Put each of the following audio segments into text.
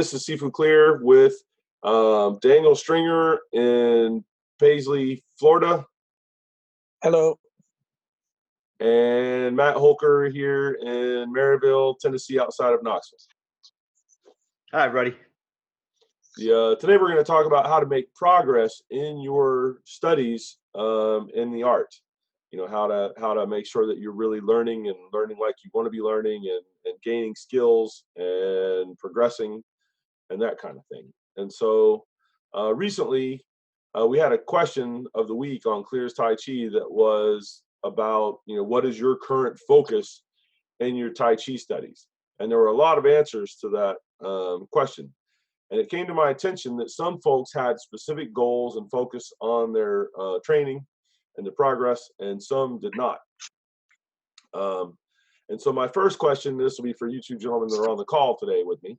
this is Seafood Clear with Daniel Stringer in Paisley, Florida. Hello. And Matt Holker here in Maryville, Tennessee, outside of Knoxville. Hi, everybody. Today we're going to talk about how to make progress in your studies in the art. You know, how to make sure that you're really learning like you want to be learning and gaining skills and progressing and that kind of thing. And so recently we had a question of the week on Clear's Tai Chi that was about, you know, what is your current focus in your Tai Chi studies? And there were a lot of answers to that question. And it came to my attention that some folks had specific goals and focus on their training and the progress, and some did not. And so my first question, this will be for you two gentlemen that are on the call today with me,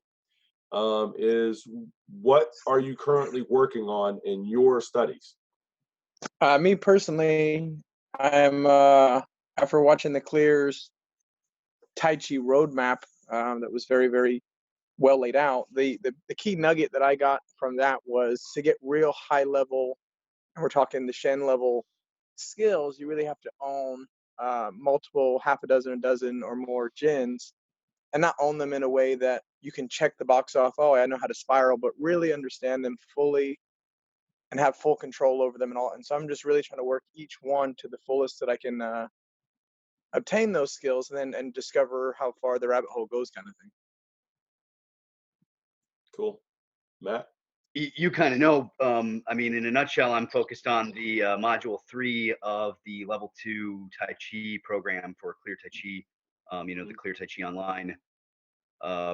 is what are you currently working on in your studies? Me personally, I'm after watching the Clear's Tai Chi roadmap that was very, very well laid out. The key nugget that I got from that was to get real high level, and we're talking the Shen level skills, you really have to own multiple half a dozen or more jins, and not own them in a way that you can check the box off, oh, I know how to spiral, but really understand them fully and have full control over them and all. And so I'm just really trying to work each one to the fullest that I can obtain those skills, and discover how far the rabbit hole goes, kind of thing. Cool. Matt? You kind of know, I mean, in a nutshell, I'm focused on the module 3 of the level 2 Tai Chi program for Clear Tai Chi, you know, the Clear Tai Chi online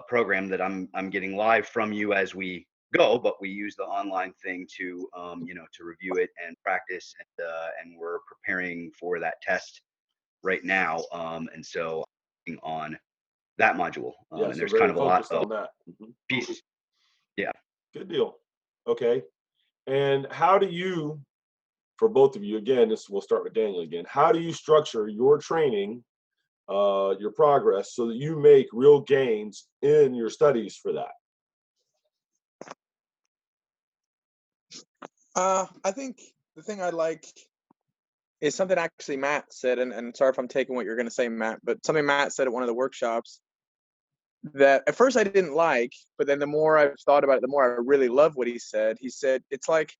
program that I'm getting live from you as we go, but we use the online thing to, you know, to review it and practice, and we're preparing for that test right now. And so I'm working on that module, and so there's kind of a lot of pieces. Yeah. Good deal. Okay. And how do you, for both of you, again, we'll start with Daniel again, how do you structure your training, your progress, so that you make real gains in your studies for that? I think the thing I like is something actually Matt said, and sorry if I'm taking what you're going to say, Matt, but something Matt said at one of the workshops that at first I didn't like, but then the more I've thought about it, the more I really love what he said. He said, it's like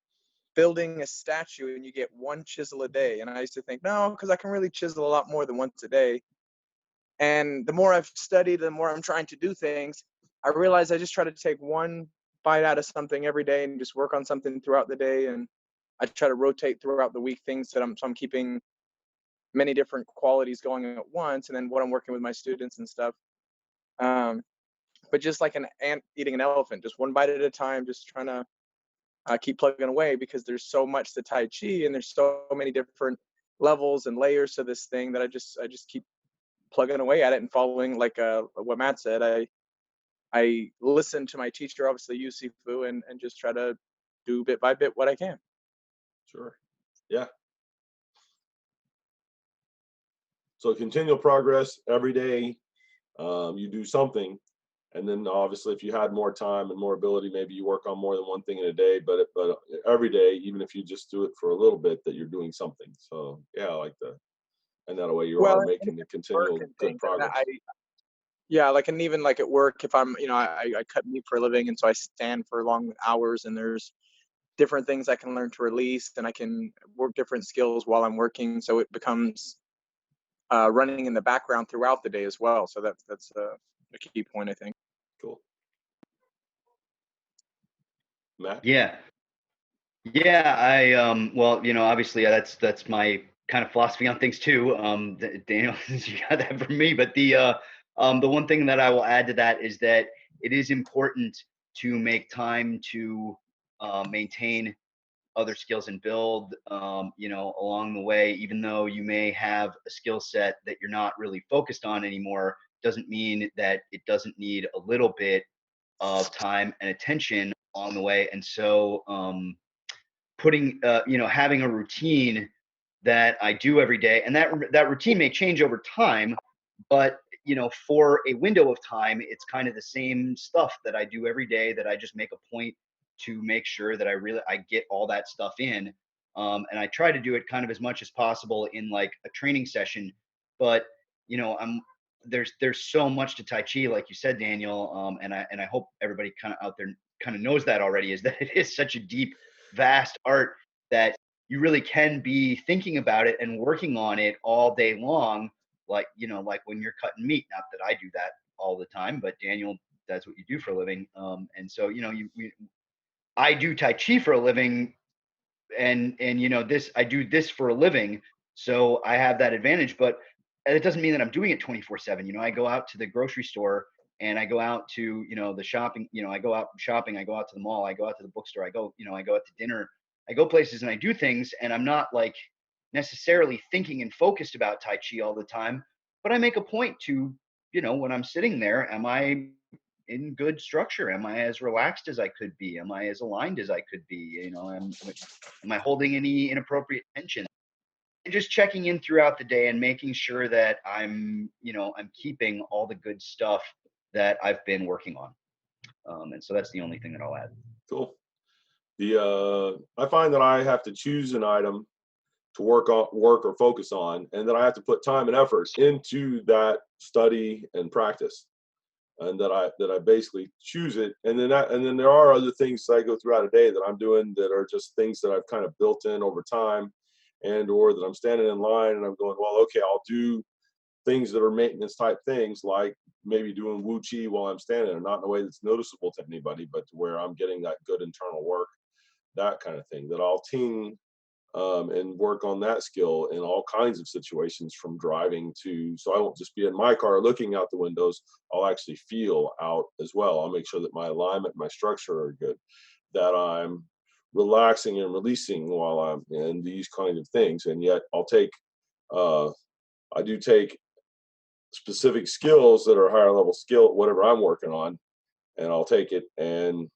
building a statue and you get one chisel a day. And I used to think, no, because I can really chisel a lot more than once a day. And the more I've studied, the more I'm trying to do things, I realize I just try to take one bite out of something every day and just work on something throughout the day. And I try to rotate throughout the week things that I'm keeping many different qualities going at once. And then what I'm working with my students and stuff. But just like an ant eating an elephant, just one bite at a time, just trying to keep plugging away, because there's so much to Tai Chi and there's so many different levels and layers to this thing that I just keep plugging away at it and following, like what Matt said. I listen to my teacher, obviously Yu Sifu, and just try to do bit by bit what I can. Sure. Yeah. So continual progress every day. You do something, and then obviously if you had more time and more ability, maybe you work on more than one thing in a day, but every day, even if you just do it for a little bit, that you're doing something. So yeah, I like that. And that way you are making the continual good progress. And even like at work, if I'm, I cut meat for a living, and so I stand for long hours, and there's different things I can learn to release, and I can work different skills while I'm working. So it becomes running in the background throughout the day as well. So that's a key point, I think. Cool. Matt? Yeah. I well, you know, obviously that's my kind of philosophy on things too. Daniel, you got that from me. But the one thing that I will add to that is that it is important to make time to maintain other skills and build, you know, along the way. Even though you may have a skill set that you're not really focused on anymore, doesn't mean that it doesn't need a little bit of time and attention along the way. And so putting, you know, having a routine that I do every day, and that routine may change over time, but for a window of time, it's kind of the same stuff that I do every day, that I just make a point to make sure that I get all that stuff in. And I try to do it kind of as much as possible in like a training session. But there's so much to Tai Chi, like you said, Daniel. And I hope everybody kind of out there kind of knows that already, is that it is such a deep, vast art that you really can be thinking about it and working on it all day long. Like, like when you're cutting meat, not that I do that all the time, but Daniel, that's what you do for a living. And so, I do Tai Chi for a living, and I do this for a living, so I have that advantage. But it doesn't mean that I'm doing it 24/7. I go out to the grocery store, and I go out to the shopping. I go out shopping. I go out to the mall. I go out to the bookstore. I go out to dinner. I go places and I do things, and I'm not like necessarily thinking and focused about Tai Chi all the time. But I make a point to, when I'm sitting there, am I in good structure? Am I as relaxed as I could be? Am I as aligned as I could be? Am I holding any inappropriate tension? And just checking in throughout the day and making sure that I'm keeping all the good stuff that I've been working on. And so that's the only thing that I'll add. Cool. I find that I have to choose an item to work or focus on, and that I have to put time and effort into that study and practice, and that I basically choose it. And then there are other things that I go throughout a day that I'm doing that are just things that I've kind of built in over time, or that I'm standing in line and I'm going, well, okay, I'll do things that are maintenance type things, like maybe doing Wu Chi while I'm standing, and not in a way that's noticeable to anybody, but to where I'm getting that good internal work, that kind of thing, that I'll ting and work on that skill in all kinds of situations, from driving to, so I won't just be in my car looking out the windows. I'll actually feel out as well. I'll make sure that my alignment, my structure are good, that I'm relaxing and releasing while I'm in these kind of things. And yet I do take specific skills that are higher level skill, whatever I'm working on, and I'll take it and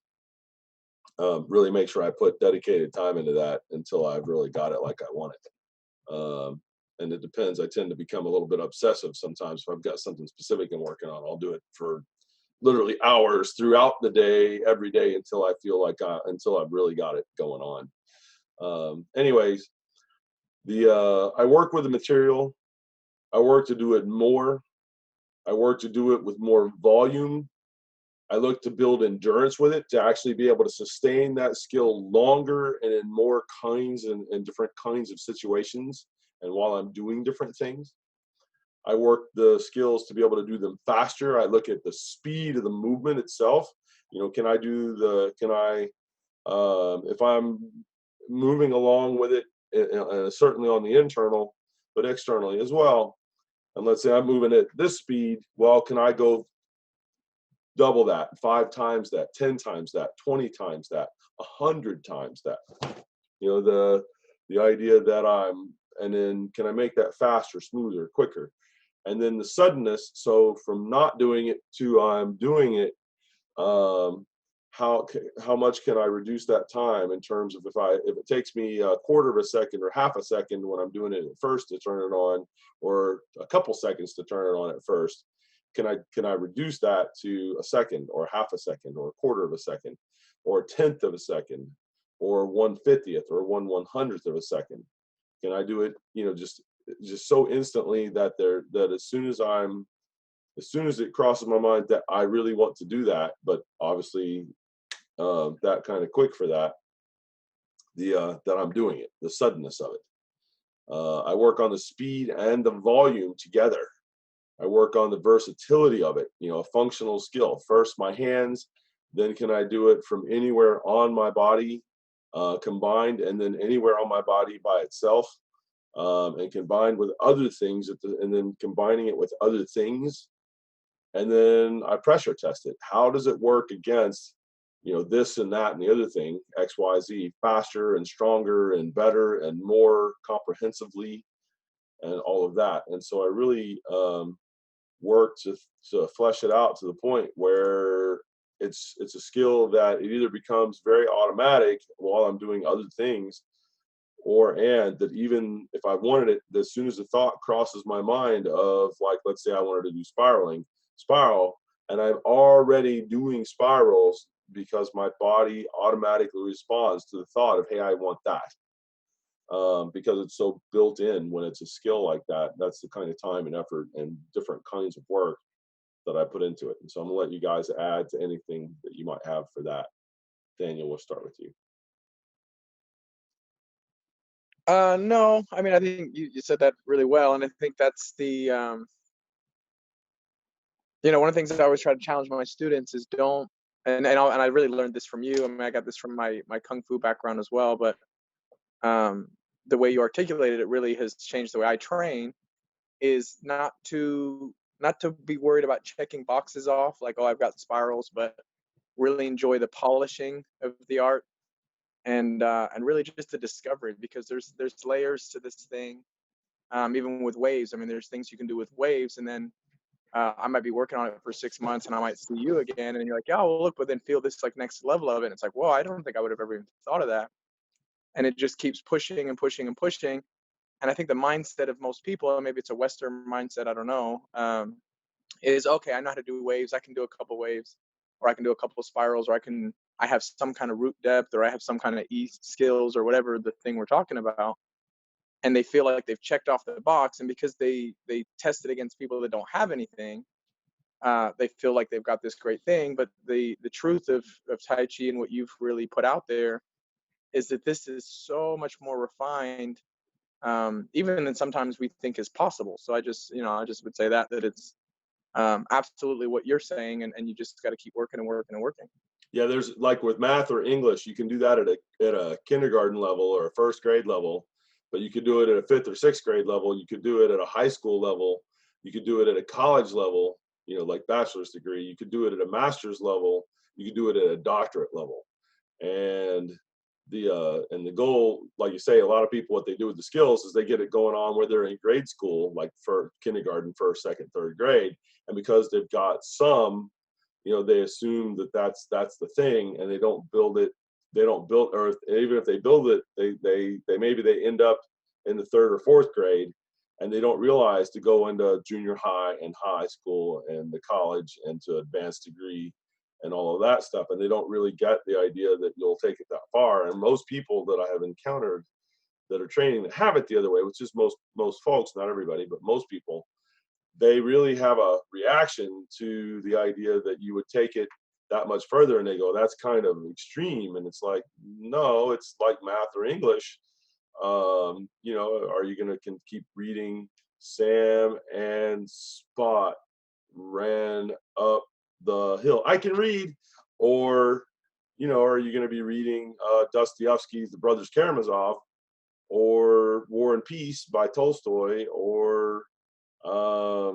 really make sure I put dedicated time into that until I've really got it like I want it. And it depends. I tend to become a little bit obsessive sometimes. If I've got something specific I'm working on, I'll do it for literally hours throughout the day, every day, until I feel like until I've really got it going on. Anyways, I work with the material. I work to do it more. I work to do it with more volume. I look to build endurance with it, to actually be able to sustain that skill longer and in more kinds and different kinds of situations, and while I'm doing different things. I work the skills to be able to do them faster. I look at the speed of the movement itself. Can I if I'm moving along with it, certainly on the internal, but externally as well. And let's say I'm moving at this speed, well, can I go double that, 5 times that, 10 times that, 20 times that, 100 times that? The idea that and then can I make that faster, smoother, quicker? And then the suddenness, so from not doing it to I'm doing it, how much can I reduce that time, in terms of if it takes me a quarter of a second or half a second when I'm doing it at first to turn it on, or a couple seconds to turn it on at first, can I reduce that to a second, or half a second, or a quarter of a second, or a tenth of a second, or 1/50th or 1/100th of a second? Can I do it, just so instantly that as soon as it crosses my mind that I really want to do that, but obviously that kind of quick for that, that I'm doing it, the suddenness of it. I work on the speed and the volume together. I work on the versatility of it, a functional skill. First, my hands, then can I do it from anywhere on my body combined, and then anywhere on my body by itself, and combined with other things, and then combining it with other things. And then I pressure test it. How does it work against, this and that and the other thing, X, Y, Z, faster and stronger and better and more comprehensively, and all of that. And so I really work to flesh it out to the point where it's a skill that it either becomes very automatic while I'm doing other things, and that even if I wanted it, as soon as the thought crosses my mind of, like, let's say I wanted to do spiral, and I'm already doing spirals because my body automatically responds to the thought of, hey, I want that. Because it's so built in when it's a skill like that. That's the kind of time and effort and different kinds of work that I put into it. And so I'm gonna let you guys add to anything that you might have for that. Daniel, we'll start with you. No, I mean, I think you said that really well, and I think that's the one of the things that I always try to challenge my students is don't, and I really learned this from you. I mean, I got this from my kung fu background as well, but the way you articulated it really has changed the way I train. Is not to be worried about checking boxes off, like, oh, I've got spirals, but really enjoy the polishing of the art, and really just the discovery, because there's layers to this thing. Even with waves, I mean, there's things you can do with waves, and then I might be working on it for 6 months, and I might see you again, and you're like, yeah, well, look, but then feel this like next level of it. And it's like, well, I don't think I would have ever even thought of that. And it just keeps pushing and pushing and pushing. And I think the mindset of most people, maybe it's a Western mindset, I don't know, is, okay, I know how to do waves. I can do a couple waves, or I can do a couple of spirals, or I have some kind of root depth, or I have some kind of E skills, or whatever the thing we're talking about. And they feel like they've checked off the box. And because they test it against people that don't have anything, they feel like they've got this great thing. But the truth of Tai Chi and what you've really put out there is that this is so much more refined, even than sometimes we think is possible. So I just would say that it's absolutely what you're saying, and you just got to keep working and working and working. Yeah, there's, like with math or English, you can do that at a kindergarten level or a first grade level, but you could do it at a fifth or sixth grade level. You could do it at a high school level. You could do it at a college level, like bachelor's degree. You could do it at a master's level. You could do it at a doctorate level. And the goal, like you say, a lot of people, what they do with the skills is they get it going on where they're in grade school, like for kindergarten, first, second, third grade. And because they've got some, they assume that that's the thing, and they don't build it. They don't build, or even if they build it, they maybe they end up in the third or fourth grade, and they don't realize to go into junior high and high school and the college and to advanced degree and all of that stuff, and they don't really get the idea that you'll take it that far. And most people that I have encountered that are training that have it the other way, which is most folks, not everybody, but most people, they really have a reaction to the idea that you would take it that much further, and they go, that's kind of extreme. And it's like, no, it's like math or English. Are you going to keep reading Sam and Spot ran up the hill? I can read. Or are you going to be reading Dostoevsky's The Brothers Karamazov, or War and Peace by Tolstoy, or A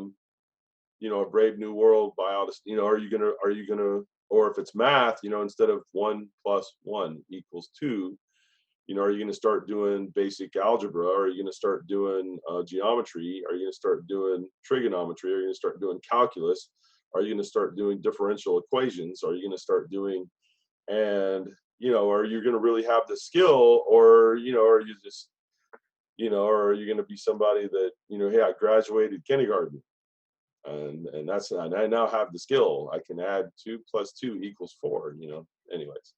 Brave New World by Aldous? Are you gonna, or if it's math, instead of 1 + 1 = 2, are you gonna start doing basic algebra? Are you gonna start doing geometry? Are you gonna start doing trigonometry? Are you gonna start doing calculus? Are you gonna start doing differential equations? Are you gonna start doing, and are you gonna really have the skill, or are you just, or are you going to be somebody that, hey, I graduated kindergarten, and I now have the skill. I can add 2 + 2 = 4. Anyways.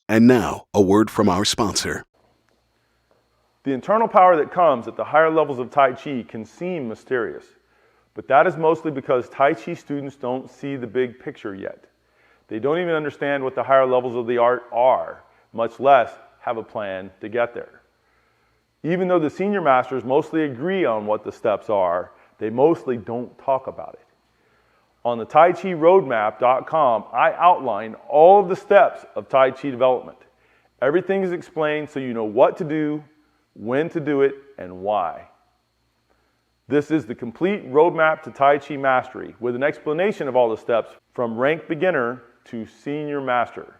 And now, a word from our sponsor. The internal power that comes at the higher levels of Tai Chi can seem mysterious, but that is mostly because Tai Chi students don't see the big picture yet. They don't even understand what the higher levels of the art are, much less have a plan to get there. Even though the senior masters mostly agree on what the steps are, they mostly don't talk about it. On the TaiChiRoadmap.com, I outline all of the steps of Tai Chi development. Everything is explained so you know what to do, when to do it, and why. This is the complete roadmap to Tai Chi mastery, with an explanation of all the steps from rank beginner to senior master.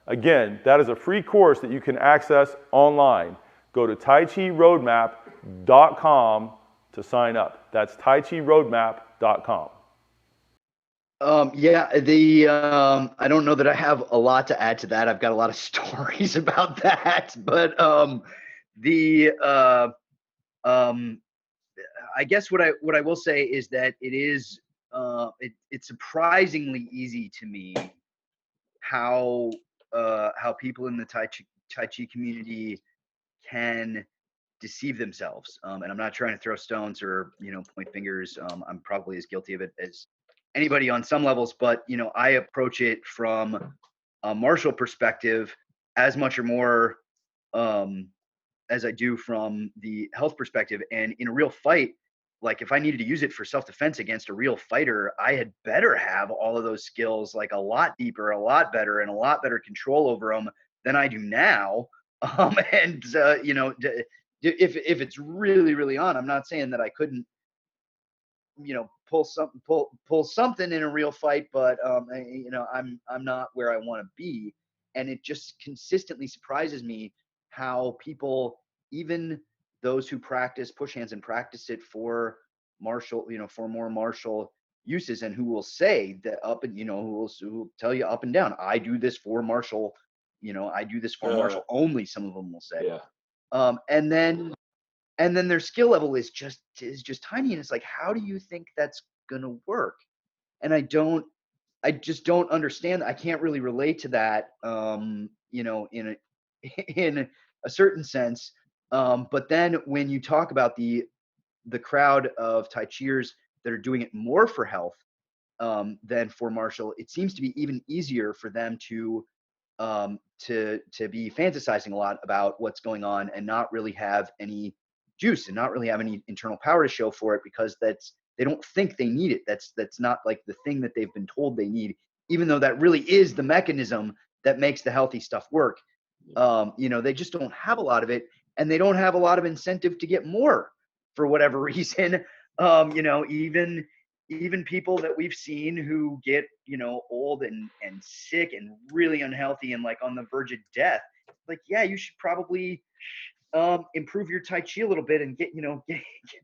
Again, that is a free course that you can access online. Go to TaiChiRoadmap.com to sign up. That's TaiChiRoadmap.com. I don't know that I have a lot to add to that. I've got a lot of stories about that, but The I guess what I will say is that it is it's surprisingly easy to me how people in the Tai Chi community can deceive themselves. And I'm not trying to throw stones or point fingers. I'm probably as guilty of it as anybody on some levels, but I approach it from a martial perspective as much or more as I do from the health perspective. And in a real fight, like if I needed to use it for self-defense against a real fighter, I had better have all of those skills like a lot deeper, a lot better, and a lot better control over them than I do now. And if it's really, really on, I'm not saying that I couldn't, pull something in a real fight, but I'm not where I want to be. And it just consistently surprises me how people, even those who practice push hands and practice it for martial, for more martial uses, and who will say that up and who will tell you up and down, I do this for martial, I do this for martial only. Some of them will say, and then their skill level is just tiny, and it's like, how do you think that's gonna work? And I just don't understand. I can't really relate to that, in a certain sense. But then when you talk about the crowd of Tai Chiers that are doing it more for health than for martial, it seems to be even easier for them to be fantasizing a lot about what's going on and not really have any juice and not really have any internal power to show for it, because they don't think they need it. That's not like the thing that they've been told they need, even though that really is the mechanism that makes the healthy stuff work. They just don't have a lot of it, and they don't have a lot of incentive to get more for whatever reason. Even people that we've seen who get, old and sick and really unhealthy and like on the verge of death, like, yeah, you should probably improve your Tai Chi a little bit and get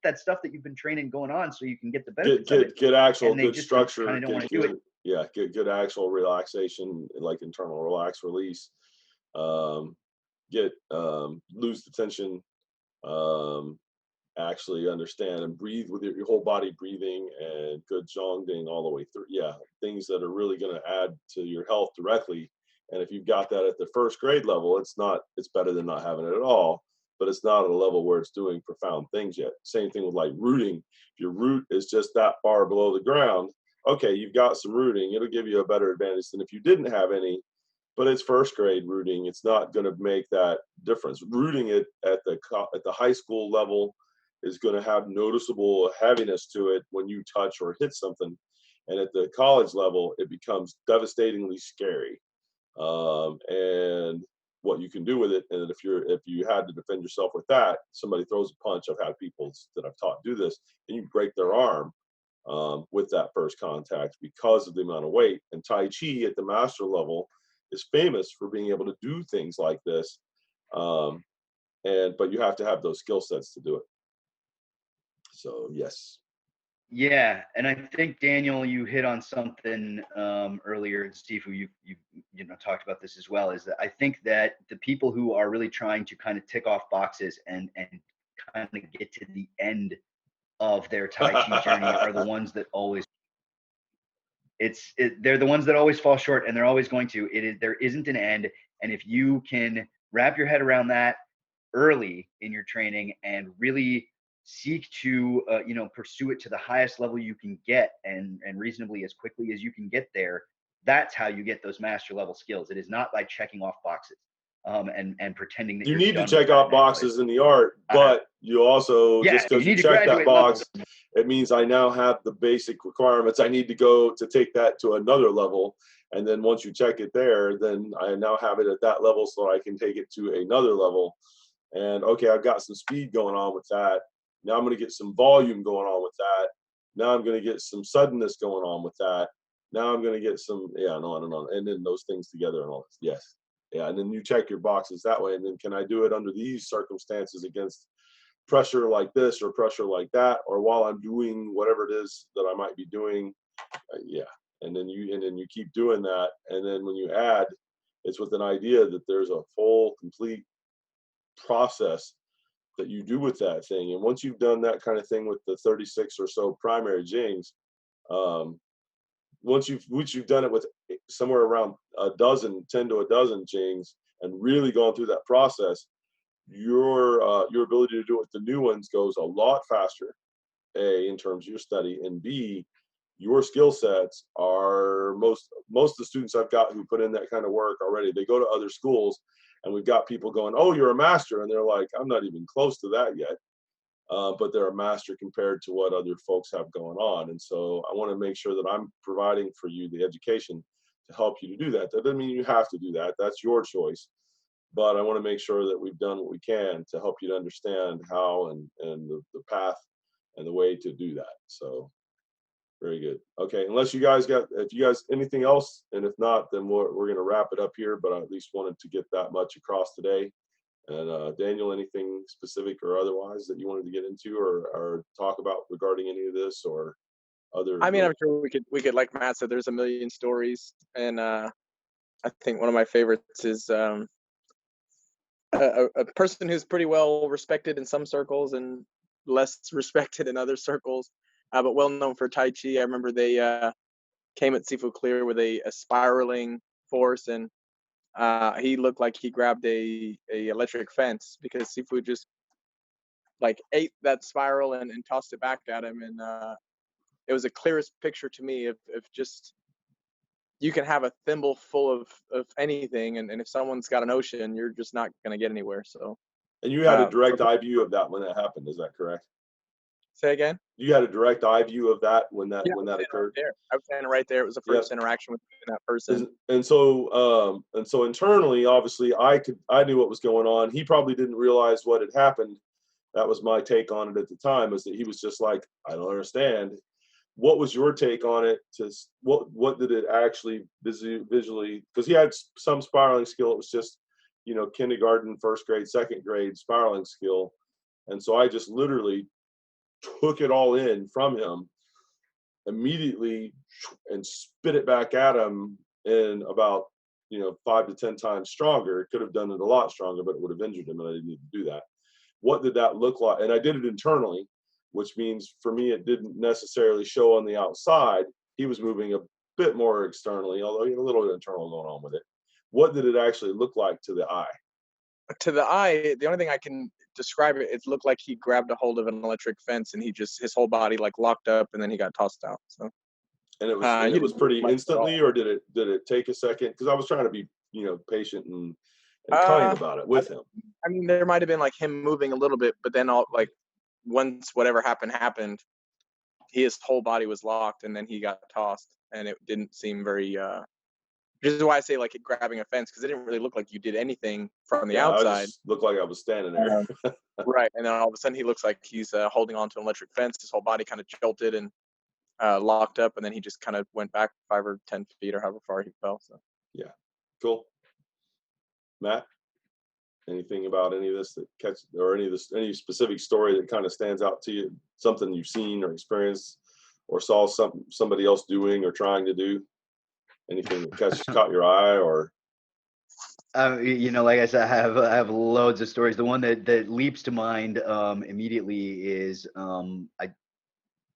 that stuff that you've been training going on, so you can get the benefits of it. Get actual good just structure. Don't want to do it. Yeah, get good actual relaxation, like internal relax release. Lose the tension. Actually understand and breathe with your whole body breathing, and good zhongding all the way through. Yeah, things that are really going to add to your health directly. And if you've got that at the first grade level, it's better than not having it at all, but it's not at a level where it's doing profound things yet. Same thing with like rooting. If your root is just that far below the ground, okay, you've got some rooting. It'll give you a better advantage than if you didn't have any, but it's first grade rooting. It's not going to make that difference. Rooting it at the high school level is going to have noticeable heaviness to it when you touch or hit something. And at the college level, it becomes devastatingly scary. And what you can do with it. And if you had to defend yourself with that, somebody throws a punch. I've had people that I've taught do this, and you break their arm with that first contact because of the amount of weight. And Tai Chi at the master level is famous for being able to do things like this. But you have to have those skill sets to do it. So yes. Yeah, and I think, Daniel, you hit on something earlier, and Steve, who you talked about this as well, is that I think that the people who are really trying to kind of tick off boxes and kind of get to the end of their Tai Chi journey are the ones that always they're the ones that always fall short, and they're always going to. There isn't an end, and if you can wrap your head around that early in your training and really seek to pursue it to the highest level you can get, and reasonably as quickly as you can get there, that's how you get those master level skills. It is not by checking off boxes and pretending that you need to check off boxes in the art, but you also, just because you check that box, it means I now have the basic requirements. I need to go to take that to another level. And then once you check it there, then I now have it at that level so I can take it to another level. And okay, I've got some speed going on with that. Now I'm going to get some volume going on with that. Now I'm going to get some suddenness going on with that. Now I'm going to get some, and on and on. And then those things together and all this. Yes. Yeah. And then you check your boxes that way. And then can I do it under these circumstances against pressure like this or pressure like that, or while I'm doing whatever it is that I might be doing? Yeah. And then you keep doing that. And then when you add, it's with an idea that there's a full, complete process that you do with that thing. And once you've done that kind of thing with the 36 or so primary jings, once you've done it with somewhere around 10 to a dozen jings, and really gone through that process, your ability to do it with the new ones goes a lot faster. A, in terms of your study, and B, your skill sets are most of the students I've got who put in that kind of work already, they go to other schools, and we've got people going, "Oh, you're a master," and they're like, "I'm not even close to that yet." But they're a master compared to what other folks have going on. And so I want to make sure that I'm providing for you the education to help you to do that. That doesn't mean you have to do that. That's your choice. But I want to make sure that we've done what we can to help you to understand how and the path and the way to do that. So very good. Okay, unless you guys anything else, and if not, then we're going to wrap it up here, but I at least wanted to get that much across today. And Daniel, anything specific or otherwise that you wanted to get into or talk about regarding any of this or other? I mean, I'm sure we could, like Matt said, there's a million stories, and I think one of my favorites is a person who's pretty well respected in some circles and less respected in other circles, but well known for Tai Chi. I remember they came at Sifu Clear with a spiraling force, and he looked like he grabbed a electric fence, because Sifu just like ate that spiral and tossed it back at him. And it was the clearest picture to me of just, you can have a thimble full of anything, and if someone's got an ocean, you're just not going to get anywhere. So. And you had a direct eye view of that when that happened, is that correct? Say again? You had a direct eye view of that when that occurred? Right, I was standing right there. It was the first interaction with that person. And so internally, obviously, I knew what was going on. He probably didn't realize what had happened. That was my take on it at the time, is that he was just like, I don't understand. What was your take on it? What did it actually visually? Because he had some spiraling skill. It was just, kindergarten, first grade, second grade spiraling skill. And so I just literally took it all in from him immediately and spit it back at him in about 5 to 10 times stronger. It could have done it a lot stronger, but it would have injured him, and I didn't need to do that. What did that look like? And I did it internally, which means for me it didn't necessarily show on the outside. He was moving a bit more externally, although he had a little internal going on with it. What did it actually look like to the eye? To the eye, the only thing I can describe it looked like he grabbed a hold of an electric fence, and his whole body like locked up, and then he got tossed out. So. And it was pretty instantly, or did it take a second? Because I was trying to be patient and kind about it with him. I mean, there might have been like him moving a little bit, but then once whatever happened, his whole body was locked, and then he got tossed, and it didn't seem very. This is why I say like grabbing a fence, because it didn't really look like you did anything from the outside. I just looked like I was standing there. Right, and then all of a sudden he looks like he's holding onto an electric fence. His whole body kind of jolted and locked up, and then he just kind of went back 5 or 10 feet or however far he fell. So. Yeah, cool. Matt, anything about any of this that catches, or any specific story that kind of stands out to you? Something you've seen or experienced, or saw somebody else doing or trying to do? Anything that caught your eye, or? Like I said, I have loads of stories. The one that leaps to mind immediately is I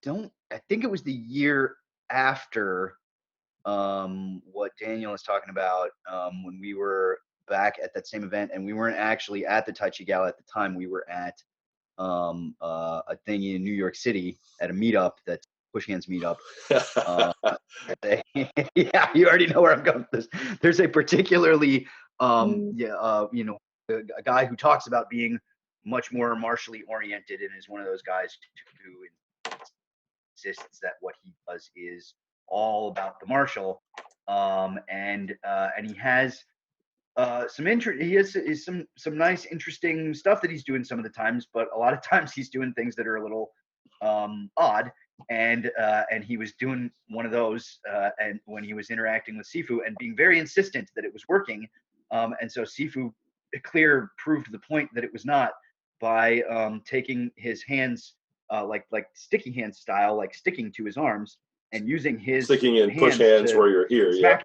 think it was the year after what Daniel was talking about, when we were back at that same event, and we weren't actually at the Tai Chi Gala at the time. We were at a thing in New York City at a meetup, that Push Hands meetup. Yeah, you already know where I'm going with this. There's a particularly a guy who talks about being much more martially oriented, and is one of those guys who insists that what he does is all about the martial, and he has some nice interesting stuff that he's doing some of the times, but a lot of times he's doing things that are a little odd, and he was doing one of those and when he was interacting with Sifu and being very insistent that it was working, and so Sifu Clear proved the point that it was not by taking his hands like sticky hand style, like sticking to his arms and using his sticking in push hands where you're here. Yeah.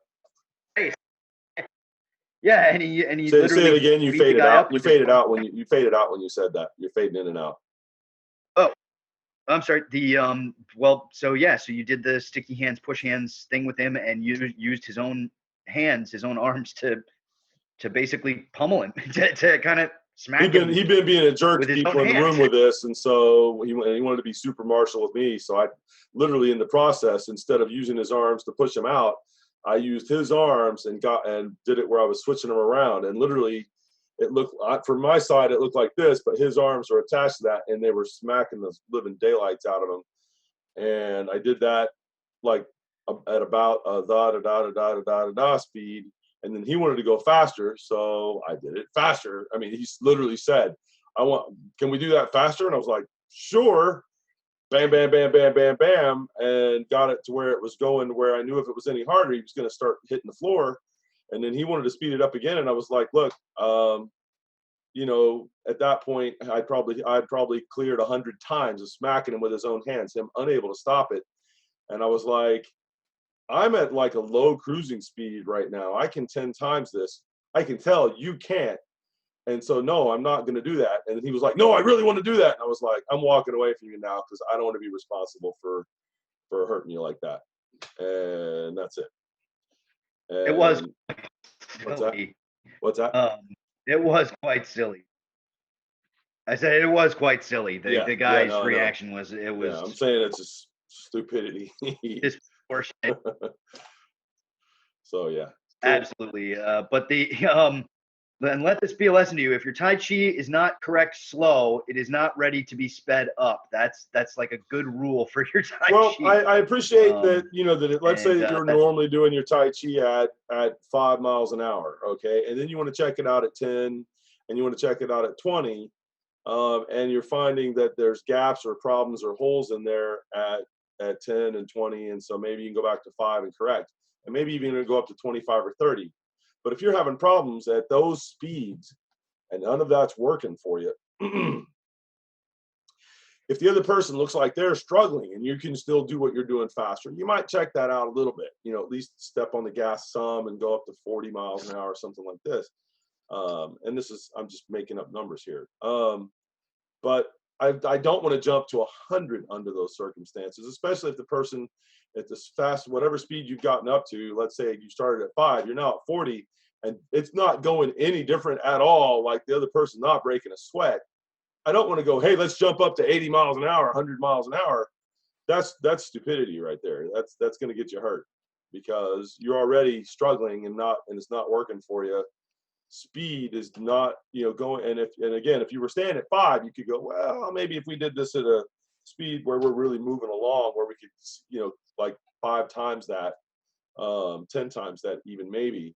Yeah, and he Say literally it again. You beat the faded guy out. up You with his faded front out when you faded out when you said that. You're fading in and out. Oh, I'm sorry. Well, so yeah, so you did the sticky hands, push hands thing with him, and you used his own hands, his own arms to basically pummel him, to kind of smack him He'd been being a jerk with to his own people in the room hands. with this, and so he wanted to be super martial with me. So I literally, in the process, instead of using his arms to push him out, I used his arms and did it where I was switching them around. And literally, it looked from my side, it looked like this, but his arms were attached to that, and they were smacking the living daylights out of him. And I did that like at about a da da da da da da da da speed. And then he wanted to go faster, so I did it faster. I mean, he literally said, can we do that faster? And I was like, sure. Bam, bam, bam, bam, bam, bam, and got it to where it was going, where I knew if it was any harder, he was going to start hitting the floor. And then he wanted to speed it up again. And I was like, look, at that point, I'd probably cleared 100 times of smacking him with his own hands, him unable to stop it. And I was like, I'm at like a low cruising speed right now. I can 10 times this. I can tell you can't. And so, no, I'm not going to do that. And he was like, no, I really want to do that. And I was like, I'm walking away from you now because I don't want to be responsible for hurting you like that. And that's it. And It was silly. What's that? It was quite silly. I said it was quite silly. The guy's reaction was. Yeah, I'm saying it's just stupidity. Disproportionate. So yeah, cool. Absolutely. But and let this be a lesson to you. If your Tai Chi is not correct slow, it is not ready to be sped up. That's like a good rule for your Tai Chi. Well, I appreciate that, let's say that you're normally doing your Tai Chi at 5 miles an hour, okay? And then you want to check it out at 10, and you want to check it out at 20, and you're finding that there's gaps or problems or holes in there at 10 and 20, and so maybe you can go back to 5 and correct. And maybe even go up to 25 or 30. But if you're having problems at those speeds and none of that's working for you, if the other person looks like they're struggling and you can still do what you're doing faster, you might check that out a little bit, at least step on the gas some and go up to 40 miles an hour or something like this. And I'm just making up numbers here. But I don't want to jump to 100 under those circumstances, especially if the person at this fast, whatever speed you've gotten up to, let's say you started at 5, you're now at 40, and it's not going any different at all, like the other person not breaking a sweat. I don't want to go, hey, let's jump up to 80 miles an hour, 100 miles an hour. That's stupidity right there. That's going to get you hurt because you're already struggling and it's not working for you. Speed is not, going. And again, if you were staying at 5, you could go, well, maybe if we did this at a speed where we're really moving along, where we could, like 5 times that, 10 times that, even maybe.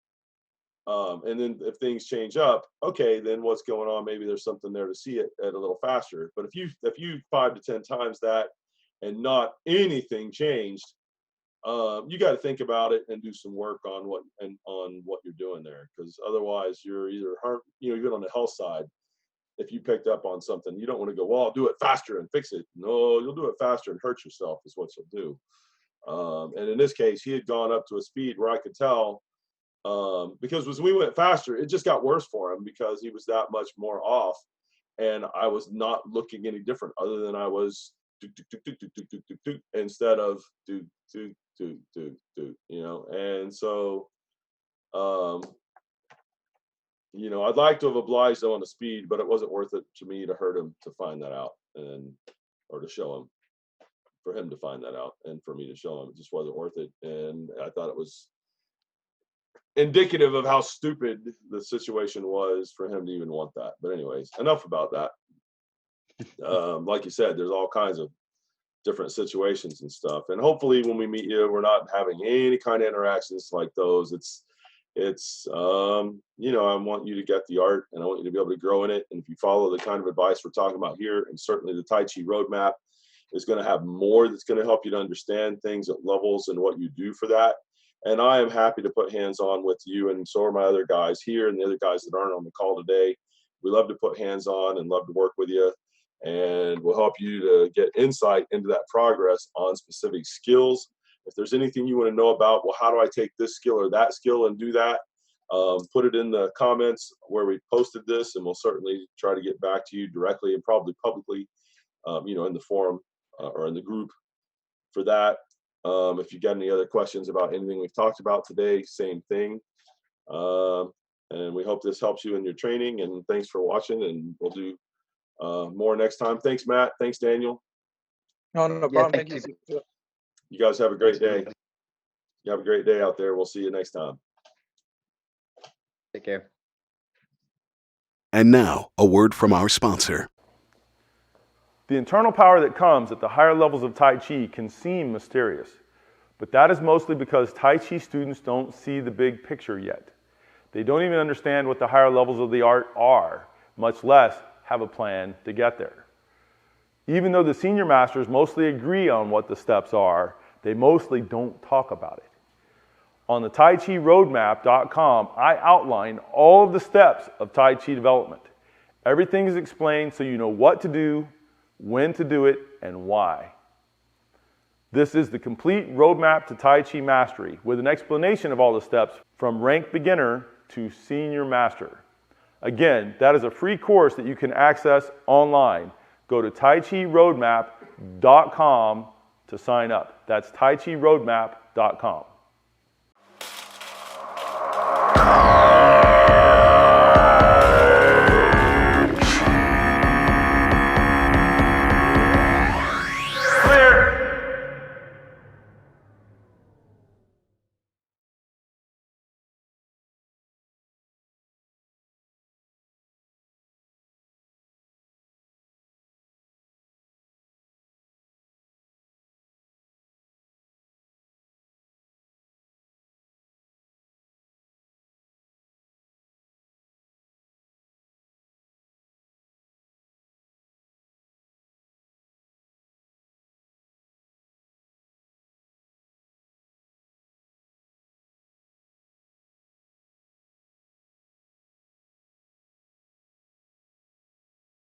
And then if things change up, okay, then what's going on? Maybe there's something there to see it at a little faster. But if you 5 to 10 times that and not anything changed, you got to think about it and do some work on what you're doing there, because otherwise you're either even on the health side. If you picked up on something, you don't want to go, well, I'll do it faster and fix it. No, you'll do it faster and hurt yourself is what you'll do. And in this case, he had gone up to a speed where I could tell, because as we went faster, it just got worse for him because he was that much more off, and I was not looking any different other than I was instead of and so I'd like to have obliged him on the speed, but it wasn't worth it to me to hurt him to find that out, or to show him, for him to find that out and for me to show him. It just wasn't worth it. And I thought it was indicative of how stupid the situation was for him to even want that. But anyways, enough about that. Like you said, there's all kinds of different situations and stuff. And hopefully when we meet you, we're not having any kind of interactions like those. I want you to get the art, and I want you to be able to grow in it. And if you follow the kind of advice we're talking about here, and certainly the Tai Chi roadmap is going to have more that's going to help you to understand things at levels and what you do for that. And I am happy to put hands on with you, and so are my other guys here and the other guys that aren't on the call today. We love to put hands on and love to work with you, and we'll help you to get insight into that progress on specific skills. If there's anything you want to know about, well, how do I take this skill or that skill and do that? put it in the comments where we posted this, and we'll certainly try to get back to you directly and probably publicly, in the forum or in the group for that. If you got any other questions about anything we've talked about today, same thing. And we hope this helps you in your training, and thanks for watching, and we'll do more next time. Thanks, Matt. Thanks, Daniel. No problem. Thank you. You guys have a great day. You have a great day out there. We'll see you next time. Take care. And now, a word from our sponsor. The internal power that comes at the higher levels of Tai Chi can seem mysterious, but that is mostly because Tai Chi students don't see the big picture yet. They don't even understand what the higher levels of the art are, much less have a plan to get there. Even though the senior masters mostly agree on what the steps are, they mostly don't talk about it. On the TaiChiRoadmap.com, I outline all of the steps of Tai Chi development. Everything is explained so you know what to do, when to do it, and why. This is the complete roadmap to Tai Chi mastery with an explanation of all the steps from rank beginner to senior master. Again, that is a free course that you can access online. Go to TaiChiRoadmap.com to sign up. That's TaiChiRoadmap.com.